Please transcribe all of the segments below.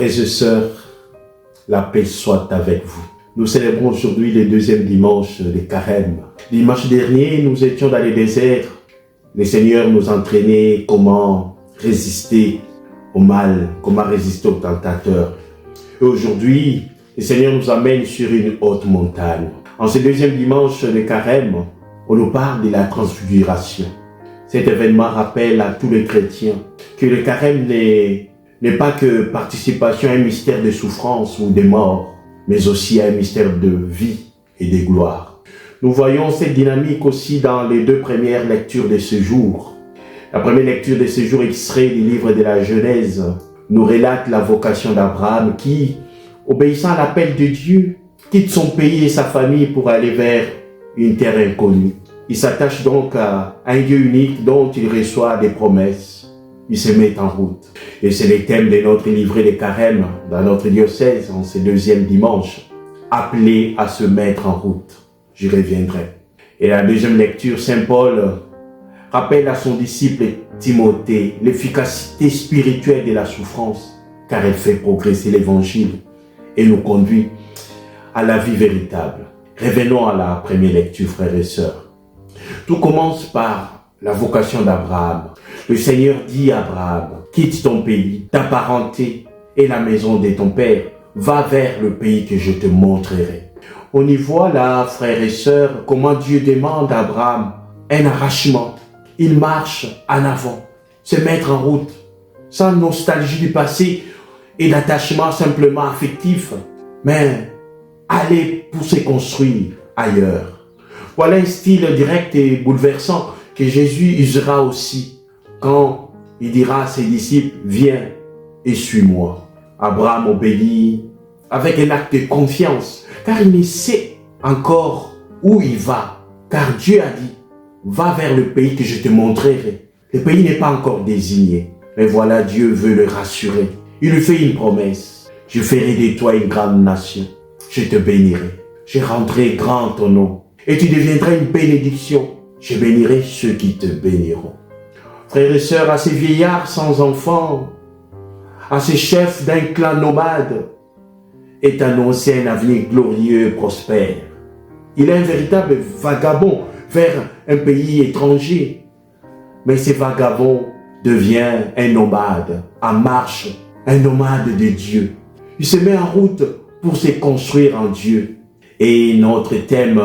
Frères et sœurs, la paix soit avec vous. Nous célébrons aujourd'hui le deuxième dimanche de Carême. Dimanche dernier, nous étions dans les déserts. Le Seigneur nous entraînait comment résister au mal, comment résister aux tentateurs. Et aujourd'hui, le Seigneur nous amène sur une haute montagne. En ce deuxième dimanche de Carême, on nous parle de la transfiguration. Cet événement rappelle à tous les chrétiens que le Carême n'est pas que participation à un mystère de souffrance ou de mort, mais aussi à un mystère de vie et de gloire. Nous voyons cette dynamique aussi dans les deux premières lectures de ce jour. La première lecture de ce jour, extrait du livre de la Genèse, nous relate la vocation d'Abraham qui, obéissant à l'appel de Dieu, quitte son pays et sa famille pour aller vers une terre inconnue. Il s'attache donc à un Dieu unique dont il reçoit des promesses. Il se met en route. Et c'est le thème de notre livret de Carême dans notre diocèse en ce deuxième dimanche. Appelé à se mettre en route. J'y reviendrai. Et la deuxième lecture, Saint Paul rappelle à son disciple Timothée l'efficacité spirituelle de la souffrance, car elle fait progresser l'évangile et nous conduit à la vie véritable. Revenons à la première lecture, frères et sœurs. Tout commence par la vocation d'Abraham. Le Seigneur dit à Abraham, quitte ton pays, ta parenté et la maison de ton père, va vers le pays que je te montrerai. On y voit là, frères et sœurs, comment Dieu demande à Abraham un arrachement. Il marche en avant, se mettre en route, sans nostalgie du passé et d'attachement simplement affectif, mais aller pour se construire ailleurs. Voilà un style direct et bouleversant que Jésus usera aussi quand il dira à ses disciples, viens et suis-moi. Abraham obéit avec un acte de confiance, car il ne sait encore où il va, car Dieu a dit, va vers le pays que je te montrerai. Le pays n'est pas encore désigné, mais voilà, Dieu veut le rassurer. Il lui fait une promesse, je ferai de toi une grande nation, je te bénirai, je rendrai grand ton nom, et tu deviendras une bénédiction, je bénirai ceux qui te béniront. Frères et sœurs, à ces vieillards sans enfants, à ces chefs d'un clan nomade, est annoncé un avenir glorieux et prospère. Il est un véritable vagabond vers un pays étranger. Mais ce vagabond devient un nomade, en marche, un nomade de Dieu. Il se met en route pour se construire en Dieu. Et notre thème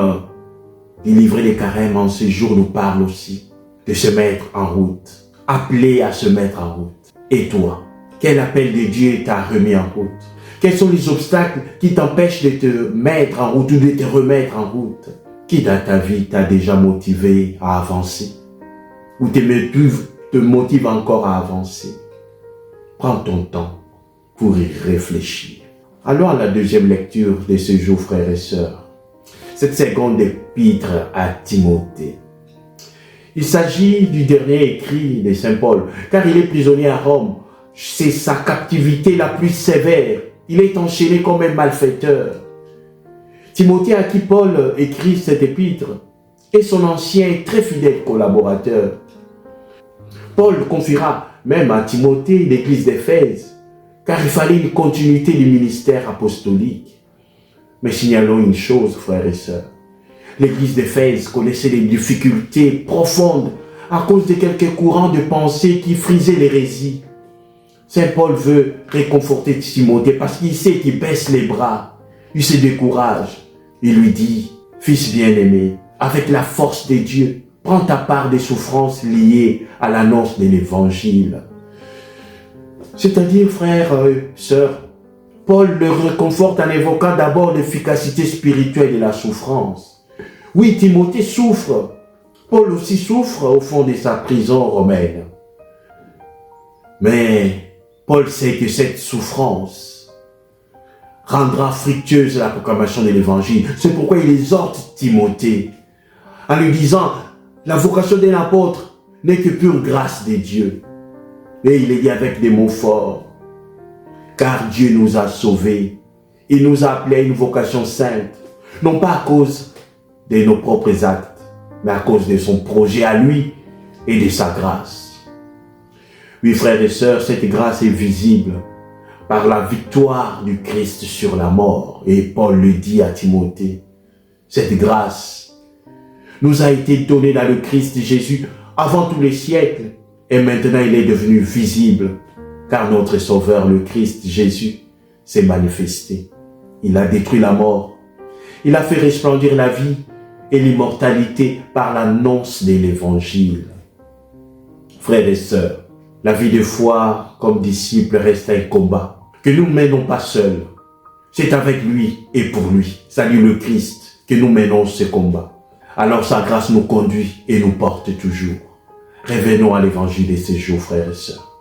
du livret des Carême en ce jour nous parle aussi de se mettre en route, appelé à se mettre en route. Et toi, quel appel de Dieu t'a remis en route? Quels sont les obstacles qui t'empêchent de te mettre en route ou de te remettre en route? Qui dans ta vie t'a déjà motivé à avancer? Ou te motive encore à avancer? Prends ton temps pour y réfléchir. Allons à la deuxième lecture de ce jour, frères et sœurs. Cette seconde épître à Timothée. Il s'agit du dernier écrit de Saint Paul, car il est prisonnier à Rome. C'est sa captivité la plus sévère. Il est enchaîné comme un malfaiteur. Timothée, à qui Paul écrit cette épître, est son ancien et très fidèle collaborateur. Paul confiera même à Timothée l'église d'Éphèse, car il fallait une continuité du ministère apostolique. Mais signalons une chose, frères et sœurs. L'église d'Éphèse connaissait des difficultés profondes à cause de quelques courants de pensée qui frisaient l'hérésie. Saint Paul veut réconforter Timothée parce qu'il sait qu'il baisse les bras, il se décourage. Il lui dit, fils bien-aimé, avec la force de Dieu, prends ta part des souffrances liées à l'annonce de l'évangile. C'est-à-dire, frères, sœurs, Paul le réconforte en évoquant d'abord l'efficacité spirituelle de la souffrance. Oui, Timothée souffre. Paul aussi souffre au fond de sa prison romaine. Mais Paul sait que cette souffrance rendra fructueuse la proclamation de l'évangile. C'est pourquoi il exhorte Timothée en lui disant, la vocation d'un apôtre n'est que pure grâce de Dieu. Et il est dit avec des mots forts. Car Dieu nous a sauvés. Il nous a appelés à une vocation sainte. Non pas à cause de nos propres actes, mais à cause de son projet à lui et de sa grâce. Oui, frères et sœurs, cette grâce est visible par la victoire du Christ sur la mort. Et Paul le dit à Timothée, cette grâce nous a été donnée dans le Christ Jésus avant tous les siècles, et maintenant il est devenu visible, car notre Sauveur, le Christ Jésus, s'est manifesté. Il a détruit la mort, il a fait resplendir la vie et l'immortalité par l'annonce de l'Évangile. Frères et sœurs, la vie de foi comme disciple reste un combat que nous ne menons pas seuls. C'est avec lui et pour lui, salut le Christ, que nous menons ce combat. Alors sa grâce nous conduit et nous porte toujours. Revenons à l'évangile de ces jours, frères et sœurs.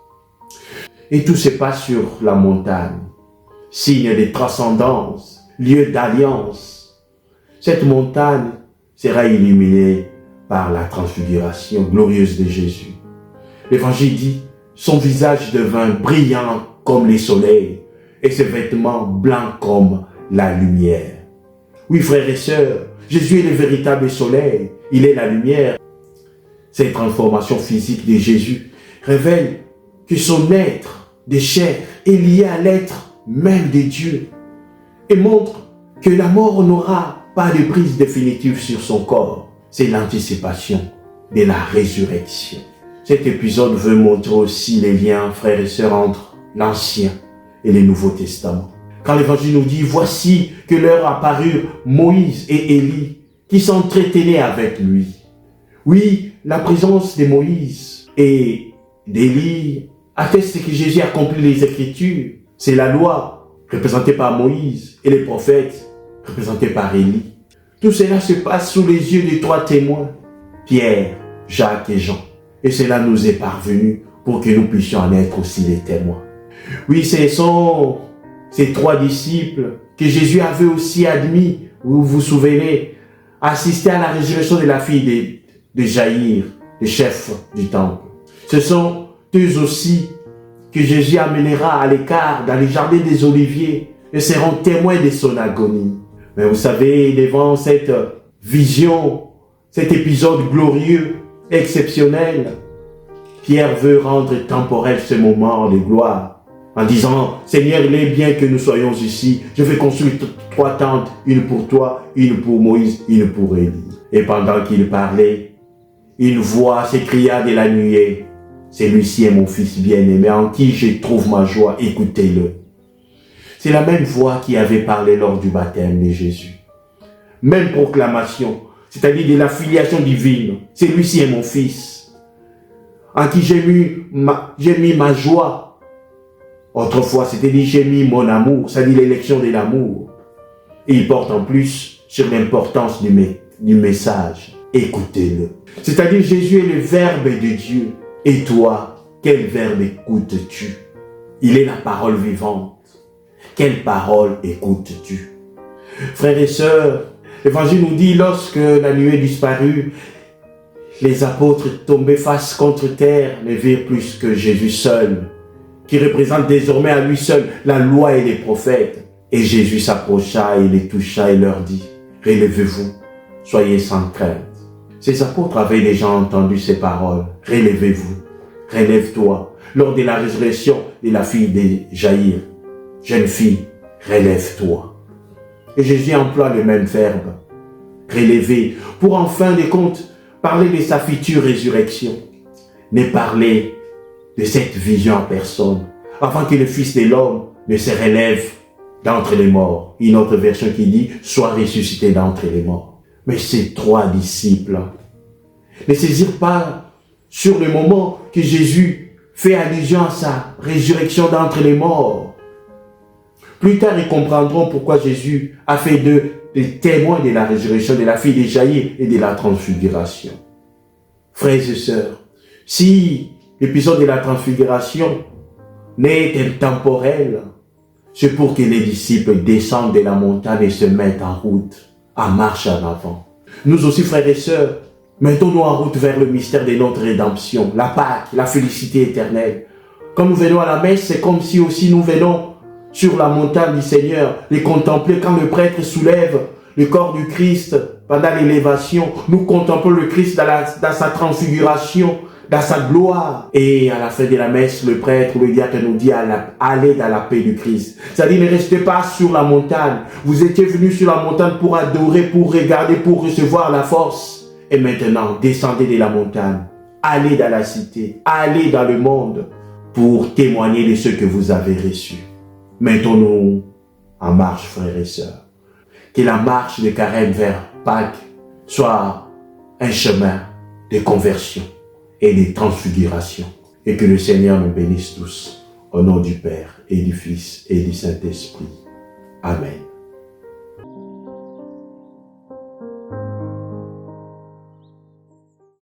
Et tout se passe sur la montagne, signe de transcendance, lieu d'alliance. Cette montagne sera illuminée par la transfiguration glorieuse de Jésus. L'évangile dit, son visage devint brillant comme le soleil et ses vêtements blancs comme la lumière. Oui, frères et sœurs, Jésus est le véritable soleil, il est la lumière. Cette transformation physique de Jésus révèle que son être de chair est lié à l'être même de Dieu et montre que la mort n'aura pas de prise définitive sur son corps. C'est l'anticipation de la résurrection. Cet épisode veut montrer aussi les liens, frères et sœurs, entre l'Ancien et le Nouveau Testament. Quand l'Évangile nous dit, voici que leur apparurent Moïse et Élie qui s'entretenaient avec lui. Oui, la présence de Moïse et d'Élie atteste que Jésus accomplit les Écritures. C'est la loi représentée par Moïse et les prophètes représentés par Élie. Tout cela se passe sous les yeux des trois témoins, Pierre, Jacques et Jean. Et cela nous est parvenu pour que nous puissions en être aussi les témoins. Oui, ce sont ces trois disciples que Jésus avait aussi admis, vous vous souvenez, assister à la résurrection de la fille de Jaïr, le chef du temple. Ce sont eux aussi que Jésus amènera à l'écart dans les jardins des Oliviers et seront témoins de son agonie. Mais vous savez, devant cette vision, cet épisode glorieux, exceptionnel, Pierre veut rendre temporel ce moment de gloire en disant, Seigneur, il est bien que nous soyons ici. Je vais construire trois tentes, une pour toi, une pour Moïse, une pour Élie. Et pendant qu'il parlait, une voix s'écria de la nuée, celui-ci est mon fils bien-aimé, en qui je trouve ma joie, écoutez-le. C'est la même voix qui avait parlé lors du baptême de Jésus. Même proclamation, c'est-à-dire de la filiation divine. Celui-ci est mon fils, en qui j'ai mis ma joie. Autrefois, c'était dit j'ai mis mon amour, c'est-à-dire l'élection de l'amour. Et il porte en plus sur l'importance du message. Écoutez-le. C'est-à-dire Jésus est le Verbe de Dieu. Et toi, quel verbe écoutes-tu? Il est la parole vivante. Quelle parole écoutes-tu? Frères et sœurs, l'Évangile nous dit, lorsque la nuée disparut, les apôtres tombés face contre terre ne virent plus que Jésus seul, qui représente désormais à lui seul la loi et les prophètes. Et Jésus s'approcha et les toucha et leur dit, « Relevez-vous, soyez sans crainte. » Ces apôtres avaient déjà entendu ces paroles, « Relevez-vous, relève-toi » lors de la résurrection de la fille de Jaïr. « Jeune fille, relève-toi. » Et Jésus emploie le même verbe, « relever » pour en fin de compte parler de sa future résurrection, ne parler de cette vision en personne, avant que le Fils de l'homme ne se relève d'entre les morts. Une autre version qui dit « soit ressuscité d'entre les morts ». Mais ces trois disciples ne saisirent pas sur le moment que Jésus fait allusion à sa résurrection d'entre les morts. Plus tard, ils comprendront pourquoi Jésus a fait d'eux des témoins de la résurrection de la fille de Jaïr et de la transfiguration. Frères et sœurs, si l'épisode de la transfiguration n'est intemporel, c'est pour que les disciples descendent de la montagne et se mettent en route, en marche en avant. Nous aussi, frères et sœurs, mettons-nous en route vers le mystère de notre rédemption, la Pâque, la félicité éternelle. Quand nous venons à la messe, c'est comme si aussi nous venons sur la montagne du Seigneur, les contempler quand le prêtre soulève le corps du Christ pendant l'élévation. Nous contemplons le Christ dans sa transfiguration, dans sa gloire. Et à la fin de la messe, le prêtre ou le diacre nous dit allez dans la paix du Christ. C'est-à-dire ne restez pas sur la montagne. Vous étiez venus sur la montagne pour adorer, pour regarder, pour recevoir la force. Et maintenant, descendez de la montagne. Allez dans la cité. Allez dans le monde pour témoigner de ce que vous avez reçu. Mettons-nous en marche, frères et sœurs. Que la marche de Carême vers Pâques soit un chemin de conversion et de transfiguration. Et que le Seigneur nous bénisse tous. Au nom du Père et du Fils et du Saint-Esprit. Amen.